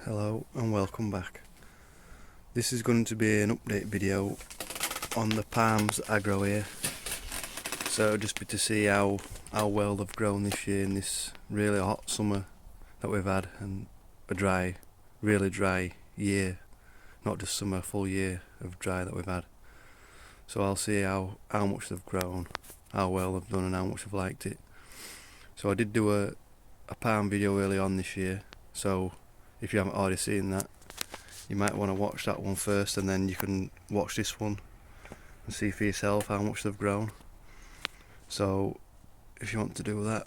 Hello and welcome back. This is going to be an update video on the palms that I grow here. So it'll just be to see how well they've grown this year in this really hot summer that we've had, and a really dry year. Not just summer, full year of dry that we've had. So I'll see how much they've grown, how well they've done and how much I've liked it. So I did do a palm video early on this year, so if you haven't already seen that, you might want to watch that one first and then you can watch this one and see for yourself how much they've grown. So if you want to do that,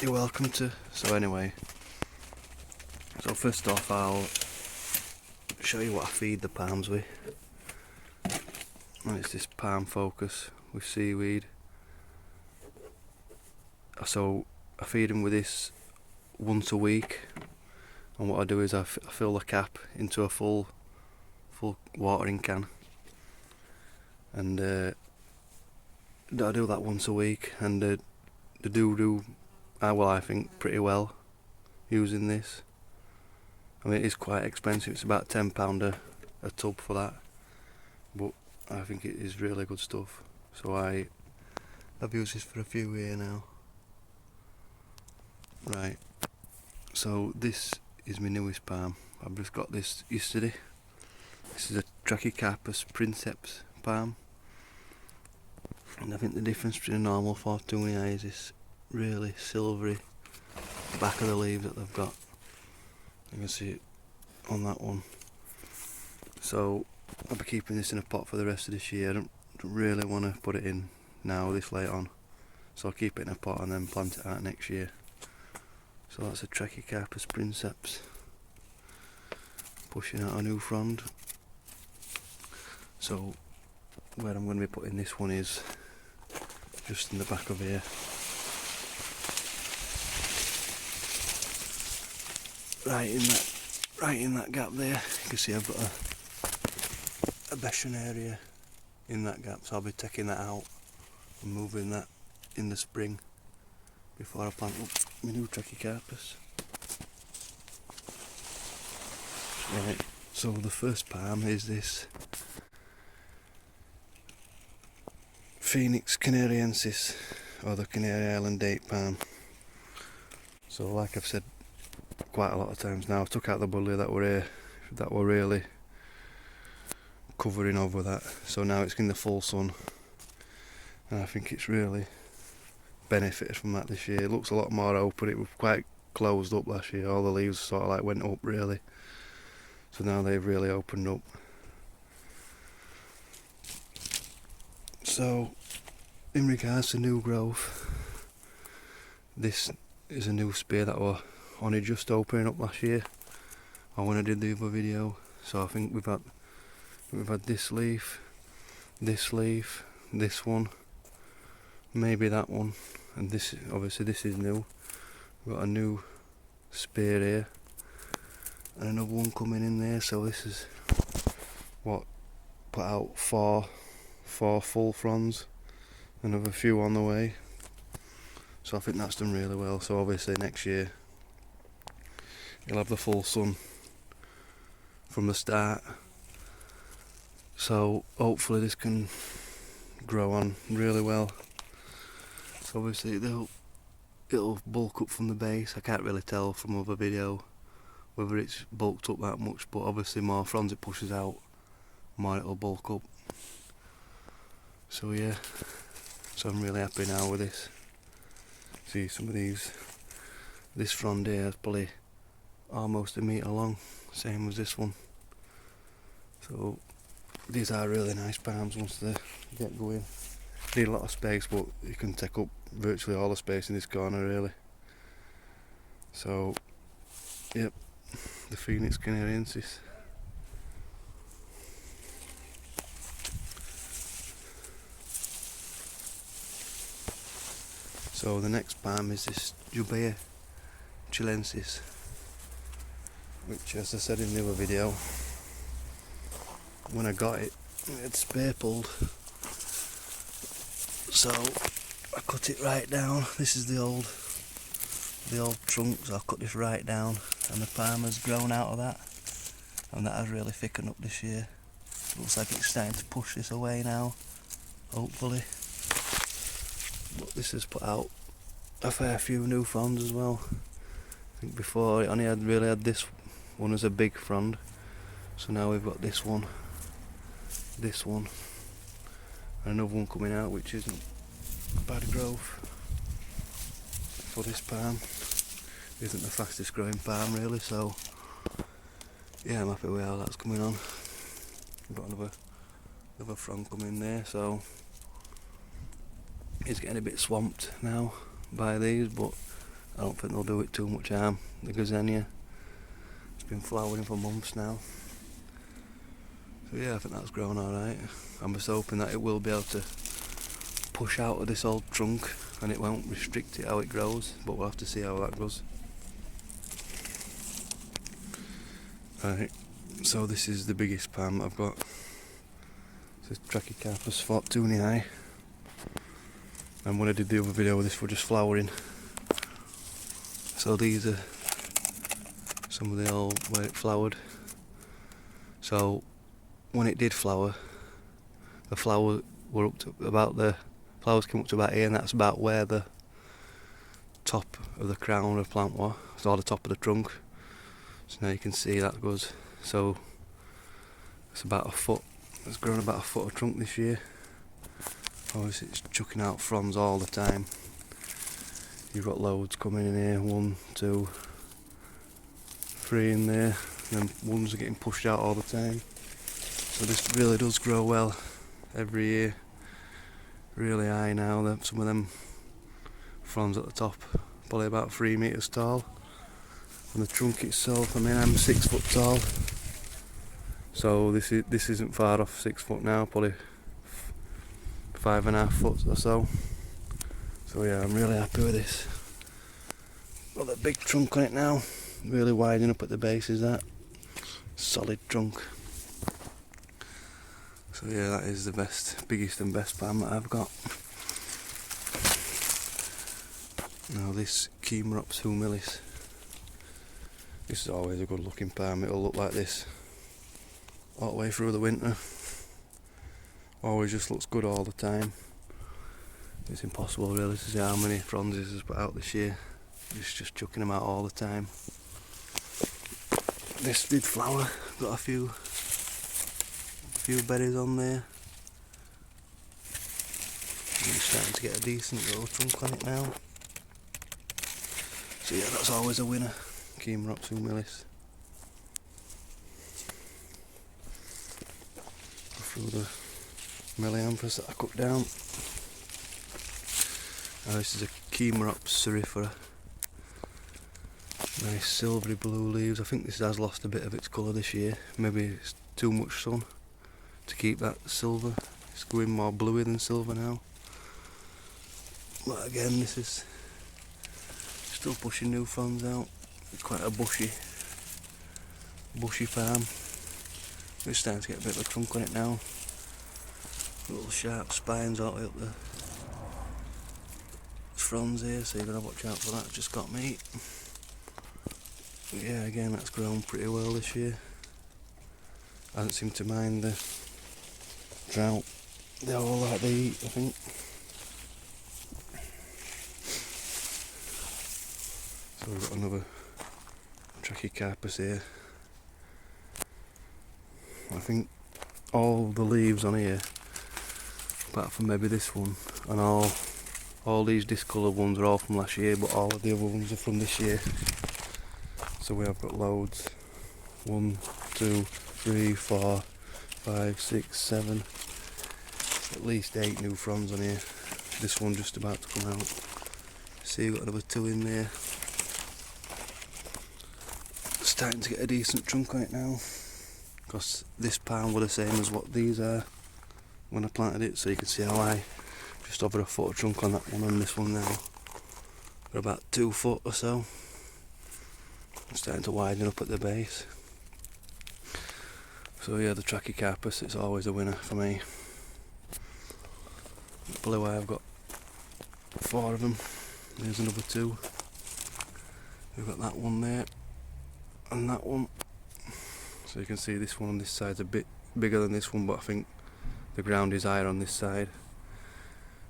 you're welcome to. So anyway, so first off I'll show you what I feed the palms with. And it's this palm focus with seaweed. So I feed them with this once a week, and what I do is I fill the cap into a full watering can, and I do that once a week, and they do I think pretty well using this. I mean, it is quite expensive, it's about £10 a tub for that, but I think it is really good stuff. So I've used this for a few years now. Right, so this is my newest palm. I've just got this yesterday. This is a Chucky Cappers Princeps palm, and I think the difference between a normal Fortunia is this really silvery back of the leaves that they've got. You can see it on that one. So I'll be keeping this in a pot for the rest of this year. I don't really want to put it in now this late on, so I'll keep it in a pot and then plant it out next year. So that's a Chucky Cappers Princeps pushing out a new frond. So where I'm going to be putting this one is just in the back of here. Right in that gap there. You can see I've got a bastion area in that gap, so I'll be taking that out and moving that in the spring before I plant up my new Chucky Cappers. Right, so the first palm is this Phoenix Canariensis, or the Canary Island date palm. So like I've said quite a lot of times now, I took out the bully that were here, that were really covering over that, so now it's in the full sun, and I think it's really benefited from that this year. It looks a lot more open. It was quite closed up last year, all the leaves sort of like went up really, so now they've really opened up. So in regards to new growth, this is a new spear that were only just opening up last year, or when I did the other video. So I think we've had this leaf, this one, maybe that one, and this, obviously this is new. We've got a new spear here and another one coming in there, so this is what put out four full fronds, another few on the way. So I think that's done really well. So obviously next year you'll have the full sun from the start, so hopefully this can grow on really well. So obviously it'll bulk up from the base. I can't really tell from other video whether it's bulked up that much, but obviously more fronds it pushes out, more it'll bulk up. So yeah, so I'm really happy now with this. See some of these, this frond here is probably almost a metre long, same as this one. So these are really nice palms once they get going. Need a lot of space, but you can take up virtually all the space in this corner really. So yep, the Phoenix Canariensis. So the next palm is this Joubert ulensis, which, as I said in the other video, when I got it, it spapled. So I cut it right down. This is the old trunk, so I cut this right down and the palm has grown out of that, and that has really thickened up this year. Looks like it's starting to push this away now, hopefully. But this has put out a fair few new fronds as well. I think before it only really had this one as a big frond, so now we've got this one, and another one coming out, which isn't bad growth for this palm. It isn't the fastest growing palm really, so yeah, I'm happy with how that's coming on. We've got another frond coming there, so it's getting a bit swamped now by these, but I don't think they'll do it too much harm. The gazania, it's been flowering for months now, so yeah, I think that's grown alright. I'm just hoping that it will be able to push out of this old trunk and it won't restrict it how it grows, but we'll have to see how that goes. Right, so this is the biggest palm I've got. This is Chucky Cappers fortunei, and when I did the other video, this were just flowering. So these are some of the old where it flowered. So when it did flower, the flowers were up to about flowers came up to about here, and that's about where the top of the crown of the plant was, so the top of the trunk. So now you can see that goes, so it's about a foot, it's grown about a foot of trunk this year. Obviously it's chucking out fronds all the time. You've got loads coming in here, 1, 2, 3 in there, and then ones are getting pushed out all the time. So this really does grow well every year, really high now. Some of them fronds at the top, probably about 3 metres tall. And the trunk itself, I mean, I'm 6 foot tall, so this isn't far off 6 foot now, probably 5.5 foot or so. So yeah, I'm really happy with this. Got that big trunk on it now, really widening up at the base. Is that solid trunk? So yeah, that is the biggest and best palm that I've got. Now this Canariensis Millis. This is always a good looking palm. It'll look like this all the way through the winter. Always just looks good all the time. It's impossible really to see how many fronds this has put out this year. It's just chucking them out all the time. This did flower, got a few berries on there. It's starting to get a decent little trunk on it now. So yeah, that's always a winner. Canariensis Millis. Go through the Millis that I cut down. Now this is a Canariensis cerifera. Nice silvery blue leaves. I think this has lost a bit of its colour this year. Maybe it's too much sun to keep that silver. It's going more bluey than silver now. But again, this is still pushing new fronds out. It's quite a bushy palm. It's starting to get a bit of a trunk on it now. Little sharp spines all the way up the fronds here, so you've got to watch out for that. Just got meat. But yeah, again, that's grown pretty well this year. Hasn't seemed to mind the drought. They all like to eat, I think. So we've got another Chucky Cappers here. I think all the leaves on here, apart from maybe this one, and all these discoloured ones are all from last year, but all of the other ones are from this year. So we have got loads. 1, 2, 3, 4, 5, 6, 7, at least 8 new fronds on here. This one just about to come out. See, you've got another 2 in there. Starting to get a decent trunk on it now, because this palm were the same as what these are when I planted it, so you can see how high, just over a foot of trunk on that one, and this one now got about 2 foot or so. It's starting to widen up at the base. So yeah, the Chucky Cappers, it's always a winner for me. Blue eye, I've got 4 of them. There's another 2. We've got that one there. and that one. So you can see this one on this side's a bit bigger than this one, but I think the ground is higher on this side.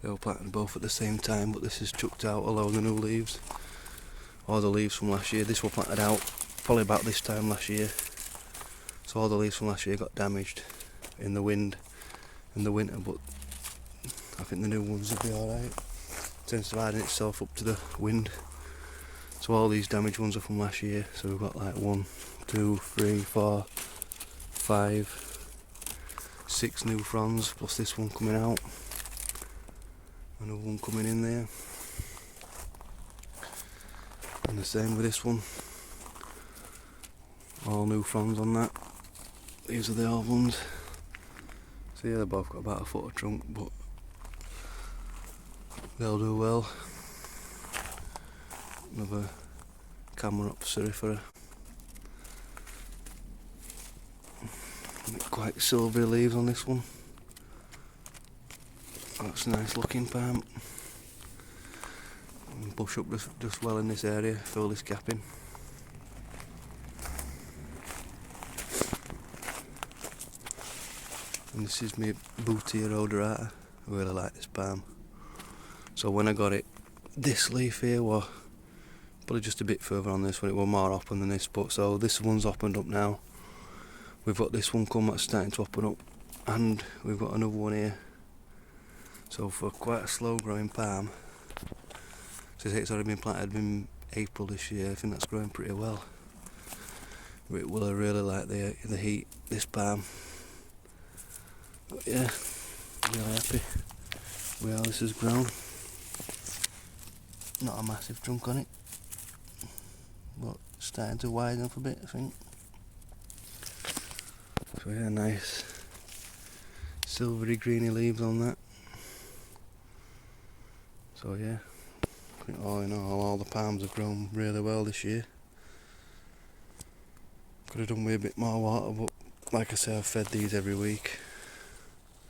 They were planted both at the same time, but this is chucked out along the new leaves, all the leaves from last year. This were planted out probably about this time last year, so all the leaves from last year got damaged in the wind in the winter, but I think the new ones will be alright. It tends to harden itself up to the wind. So all these damaged ones are from last year, so we've got like 1, 2, 3, 4, 5, 6 new fronds, plus this one coming out, another one coming in there, and the same with this one, all new fronds on that. These are the old ones. So yeah, they've both got about a foot of trunk, but they'll do well. Another camera Sorifera. Quite silvery leaves on this one. That's a nice looking palm. Bush up just well in this area, fill this gap in. And this is my Bootia odorata. I really like this palm. So when I got it, this leaf here was probably just a bit further on this one. It was more open than this, but so this one's opened up now. We've got this one come that's starting to open up, and we've got another one here. So for quite a slow growing palm, since it's already been planted in April this year, I think that's growing pretty well. It will really like the heat, this palm. But yeah, really happy with how this has grown. Not a massive trunk on it, but starting to widen up a bit, I think. So yeah, nice silvery greeny leaves on that. So yeah, I think all in all the palms have grown really well this year. Could have done with a bit more water, but like I say, I've fed these every week,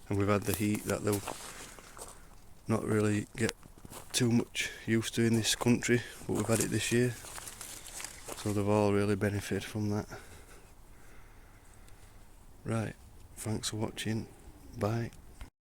and we've had the heat that they'll not really get too much used to in this country, but we've had it this year, so they've all really benefited from that. Right, thanks for watching, bye.